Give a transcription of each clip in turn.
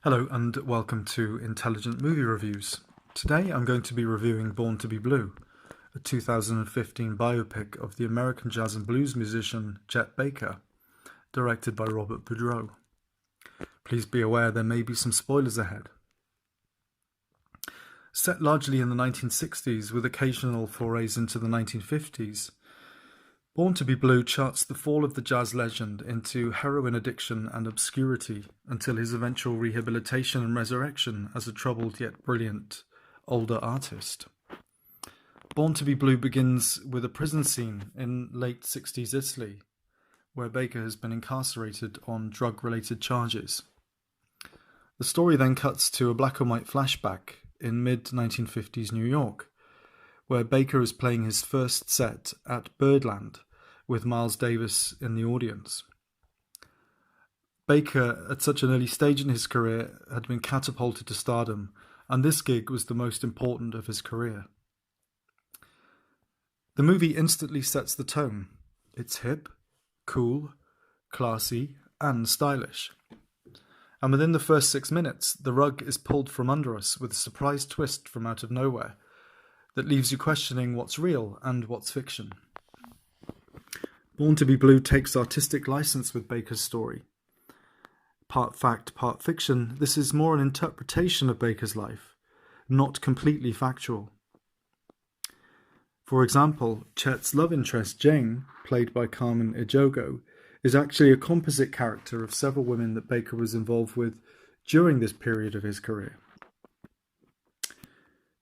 Hello and welcome to Intelligent Movie Reviews. Today I'm going to be reviewing Born to be Blue, a 2015 biopic of the American jazz and blues musician Chet Baker, directed by Robert Boudreau. Please be aware there may be some spoilers ahead. Set largely in the 1960s with occasional forays into the 1950s, Born to be Blue charts the fall of the jazz legend into heroin addiction and obscurity until his eventual rehabilitation and resurrection as a troubled yet brilliant older artist. Born to be Blue begins with a prison scene in late 60s Italy, where Baker has been incarcerated on drug-related charges. The story then cuts to a black and white flashback in mid-1950s New York, where Baker is playing his first set at Birdland with Miles Davis in the audience. Baker, at such an early stage in his career, had been catapulted to stardom, and this gig was the most important of his career. The movie instantly sets the tone. It's hip, cool, classy, and stylish. And within the first 6 minutes, the rug is pulled from under us with a surprise twist from out of nowhere that leaves you questioning what's real and what's fiction. Born to be Blue takes artistic license with Baker's story. Part fact, part fiction, this is more an interpretation of Baker's life, not completely factual. For example, Chet's love interest, Jane, played by Carmen Ejogo, is actually a composite character of several women that Baker was involved with during this period of his career.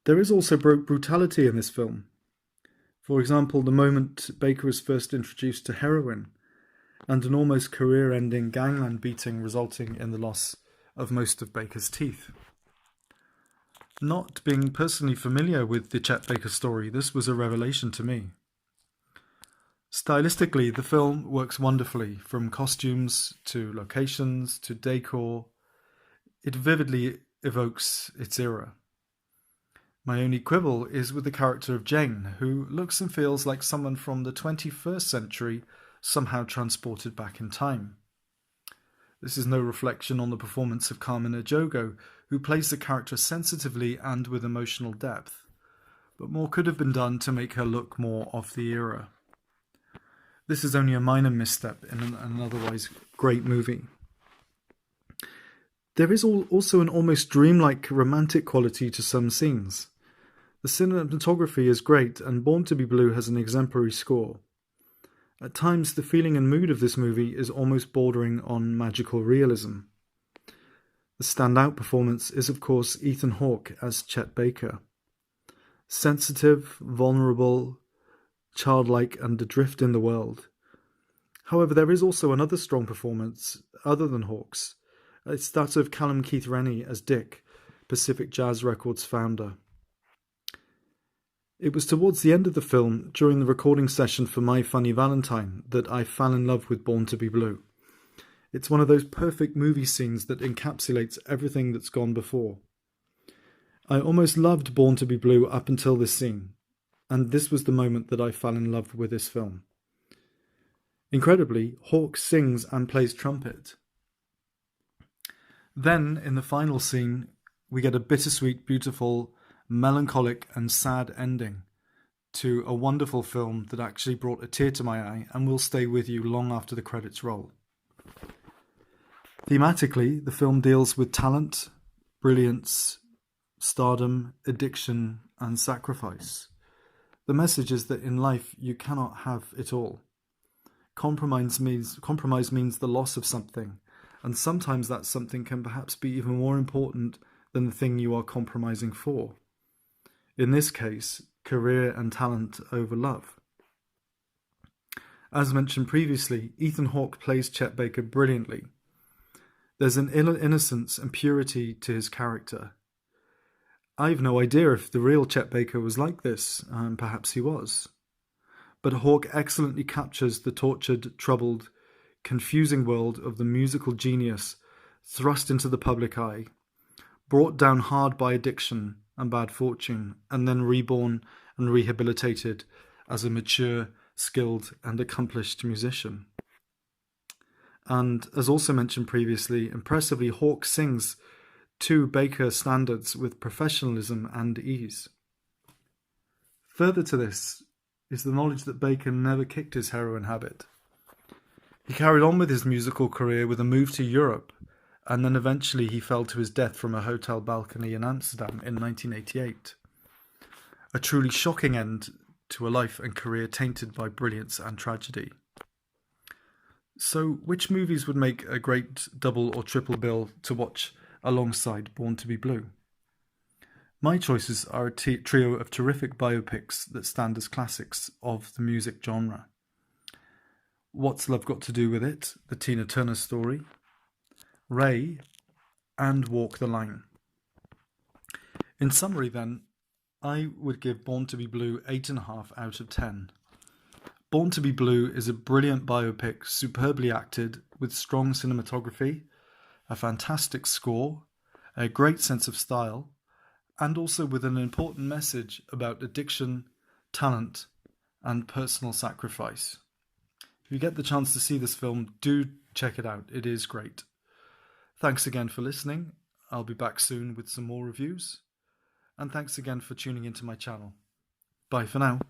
There is also brutality in this film. For example, the moment Baker was first introduced to heroin, and an almost career-ending gangland beating resulting in the loss of most of Baker's teeth. Not being personally familiar with the Chet Baker story, this was a revelation to me. Stylistically, the film works wonderfully, from costumes to locations to decor. It vividly evokes its era. My only quibble is with the character of Jane, who looks and feels like someone from the 21st century somehow transported back in time. This is no reflection on the performance of Carmen Ejogo, who plays the character sensitively and with emotional depth, but more could have been done to make her look more of the era. This is only a minor misstep in an otherwise great movie. There is also an almost dreamlike romantic quality to some scenes. The cinematography is great, and Born to be Blue has an exemplary score. At times, the feeling and mood of this movie is almost bordering on magical realism. The standout performance is, of course, Ethan Hawke as Chet Baker. Sensitive, vulnerable, childlike, and adrift in the world. However, there is also another strong performance, other than Hawke's. It's that of Callum Keith Rennie as Dick, Pacific Jazz Records founder. It was towards the end of the film, during the recording session for My Funny Valentine, that I fell in love with Born to be Blue. It's one of those perfect movie scenes that encapsulates everything that's gone before. I almost loved Born to be Blue up until this scene, and this was the moment that I fell in love with this film. Incredibly, Hawke sings and plays trumpet. Then, in the final scene, we get a bittersweet, beautiful, melancholic and sad ending to a wonderful film that actually brought a tear to my eye and will stay with you long after the credits roll. Thematically, the film deals with talent, brilliance, stardom, addiction, and sacrifice. The message is that in life you cannot have it all. Compromise means the loss of something, and sometimes that something can perhaps be even more important than the thing you are compromising for. In this case, career and talent over love. As mentioned previously, Ethan Hawke plays Chet Baker brilliantly. There's an innocence and purity to his character. I've no idea if the real Chet Baker was like this, perhaps he was. But Hawke excellently captures the tortured, troubled, confusing world of the musical genius thrust into the public eye, brought down hard by addiction and bad fortune, and then reborn and rehabilitated as a mature, skilled and accomplished musician. And as also mentioned previously, impressively, Hawke sings 2. Baker standards with professionalism and ease. Further to this is the knowledge that Baker never kicked his heroin habit. He carried on with his musical career with a move to Europe, and then eventually he fell to his death from a hotel balcony in Amsterdam in 1988. A truly shocking end to a life and career tainted by brilliance and tragedy. So, which movies would make a great double or triple bill to watch alongside Born to be Blue? My choices are a trio of terrific biopics that stand as classics of the music genre. What's Love Got to Do with It? The Tina Turner Story, Ray, and Walk the Line. In summary then, I would give Born to be Blue 8.5 out of 10. Born to be Blue is a brilliant biopic, superbly acted, with strong cinematography, a fantastic score, a great sense of style, and also with an important message about addiction, talent, and personal sacrifice. If you get the chance to see this film, do check it out. It is great. Thanks again for listening. I'll be back soon with some more reviews. And thanks again for tuning into my channel. Bye for now.